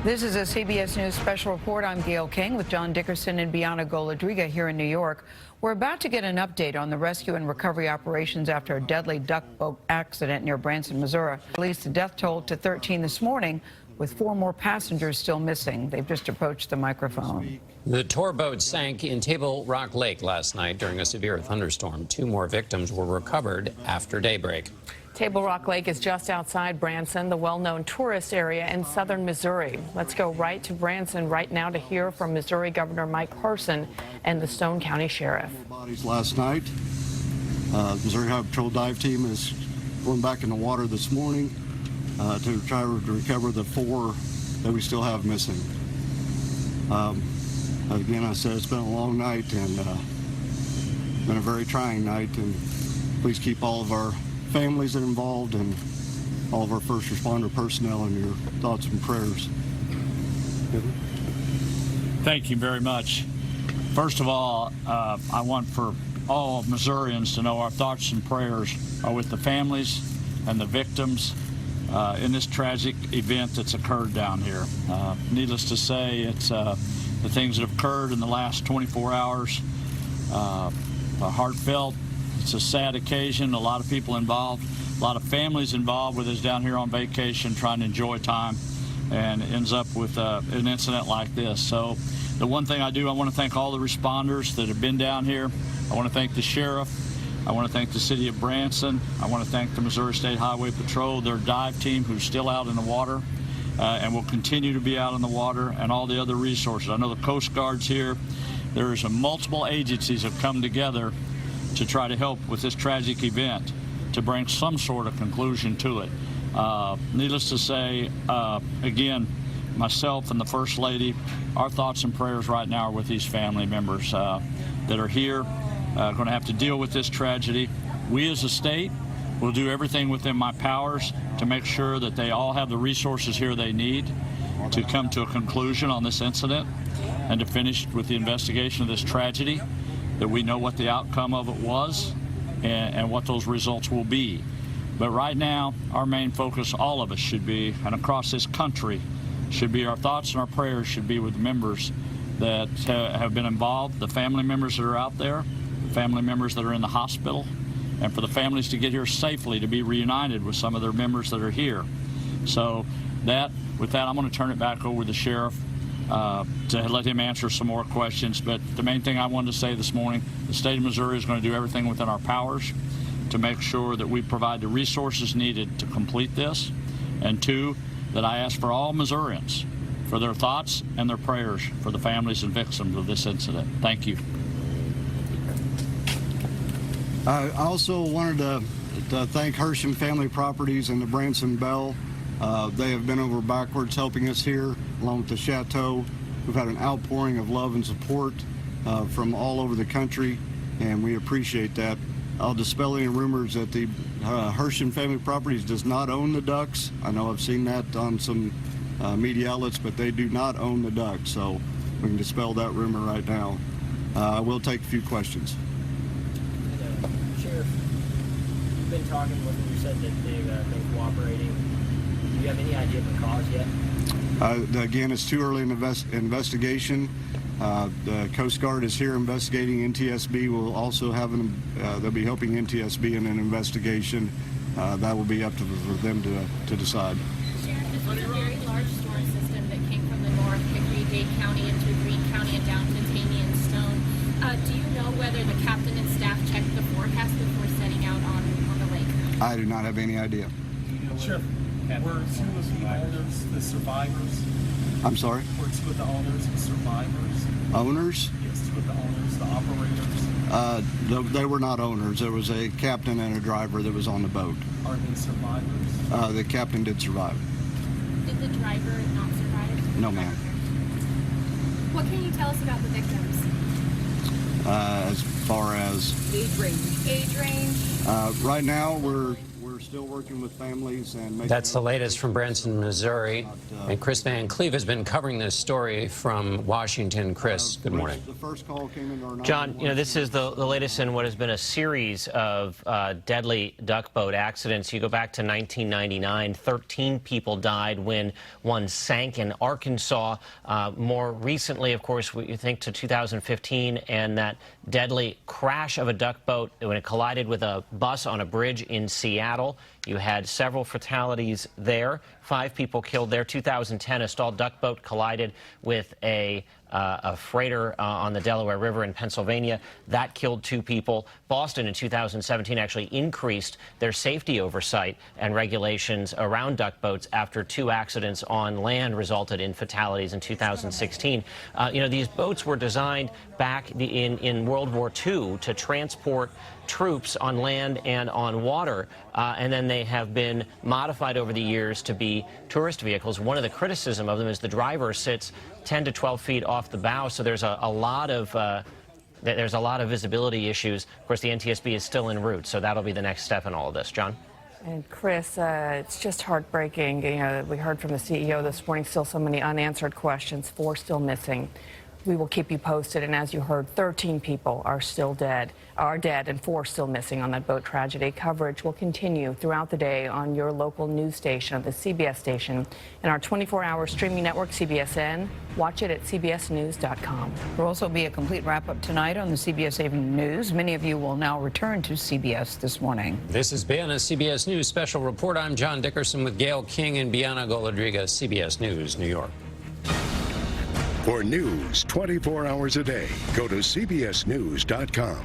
This is a CBS News special report. I'm Gail King with John Dickerson and Bianca Goladriga here in New York. We're about to get an update on the rescue and recovery operations after a deadly duck boat accident near Branson, Missouri. Released the death toll to 13 this morning, with 4 more passengers still missing. They've just approached the microphone. The tour boat sank in Table Rock Lake last night during a severe thunderstorm. 2 more victims were recovered after daybreak. Table Rock Lake is just outside Branson, the well-known tourist area in southern Missouri. Let's go right to Branson right now to hear from Missouri Governor Mike Parson and the Stone County Sheriff. Bodies last night. Missouri Highway Patrol dive team is going back in the water this morning to try to recover the 4 that we still have missing. Again, I said it's been a long night and been a very trying night, and please keep all of our families that are involved and all of our first responder personnel in your thoughts and prayers. Thank you very much. First of all, I want for all Missourians to know our thoughts and prayers are with the families and the victims in this tragic event that's occurred down here. Needless to say, it's the things that have occurred in the last 24 hours are heartfelt. It's a sad occasion, a lot of people involved, a lot of families involved with us down here on vacation trying to enjoy time, and ends up with an incident like this. So the one thing I want to thank all the responders that have been down here. I want to thank the sheriff. I want to thank the city of Branson. I want to thank the Missouri State Highway Patrol, their dive team who's still out in the water and will continue to be out in the water, and all the other resources. I know the Coast Guard's here. There's multiple agencies have come together to try to help with this tragic event, to bring some sort of conclusion to it. Needless to say, again, myself and the First Lady, our thoughts and prayers right now are with these family members that are here, going to have to deal with this tragedy. We as a state will do everything within my powers to make sure that they all have the resources here they need to come to a conclusion on this incident and to finish with the investigation of this tragedy, that we know what the outcome of it was and what those results will be. But right now, our main focus, all of us should be, and across this country, should be our thoughts and our prayers should be with the members that have been involved, the family members that are out there, the family members that are in the hospital, and for the families to get here safely, to be reunited with some of their members that are here. So with that, I'm going to turn it back over to the sheriff to let him answer some more questions. But the main thing I wanted to say this morning, the state of Missouri is going to do everything within our powers to make sure that we provide the resources needed to complete this. And 2, that I ask for all Missourians for their thoughts and their prayers for the families and victims of this incident. Thank you. I also wanted to thank Hersham Family Properties and the Branson Bell. They have been over backwards helping us here, along with the Chateau. We've had an outpouring of love and support from all over the country, and we appreciate that. I'll dispel any rumors that the Hersham Family Properties does not own the ducks. I know I've seen that on some media outlets, but they do not own the ducks, so we can dispel that rumor right now. I will take a few questions. Sheriff, you've been talking with them. You said that they've been cooperating. Do you have any idea of the cause yet? Again, it's too early in the investigation. The Coast Guard is here investigating. NTSB will also have they'll be helping NTSB in an investigation. That will be up to them to decide. Sheriff, this was a very large storm system that came from the north, Hickory, Dade County, into Greene County, and down to Taney and Stone. Do you know whether the captain and staff checked the forecast before setting out on the lake? I do not have any idea. Sheriff, were 2 of the owners the survivors? I'm sorry? Were 2 of the owners the survivors? Owners? Yes, 2 of the owners, the operators. They were not owners. There was a captain and a driver that was on the boat. Are they survivors? The captain did survive. Did the driver not survive? No, ma'am. What can you tell us about the victims? As far as age range. right now, we're We're still working with families and making... That's the latest from Branson, Missouri. And Chris Van Cleve has been covering this story from Washington. Chris, good morning. The first call came into our... John, this is the latest in what has been a series of deadly duck boat accidents. You go back to 1999, 13 people died when one sank in Arkansas. More recently, of course, you think to 2015 and that deadly crash of a duck boat when it collided with a bus on a bridge in Seattle. You had several fatalities there. 5 people killed there. 2010, a stalled duck boat collided with a freighter on the Delaware River in Pennsylvania. That killed 2 people. Boston in 2017 actually increased their safety oversight and regulations around duck boats after 2 accidents on land resulted in fatalities in 2016. These boats were designed back in World War II to transport troops on land and on water, and then they have been modified over the years to be tourist vehicles. One of the criticism of them is the driver sits 10 to 12 feet off the bow, so there's a lot of visibility issues. Of course, the NTSB is still en route, so that'll be the next step in all of this. John? And Chris, it's just heartbreaking. We heard from the CEO this morning, still so many unanswered questions, 4 still missing. We will keep you posted, and as you heard, 13 people are dead, and 4 still missing on that boat tragedy. Coverage will continue throughout the day on your local news station, the CBS station, and our 24-hour streaming network, CBSN. Watch it at cbsnews.com. There will also be a complete wrap-up tonight on the CBS Evening News. Many of you will now return to CBS this morning. This has been a CBS News special report. I'm John Dickerson with Gail King and Bianna Goladriga, CBS News, New York. For news 24 hours a day, go to cbsnews.com.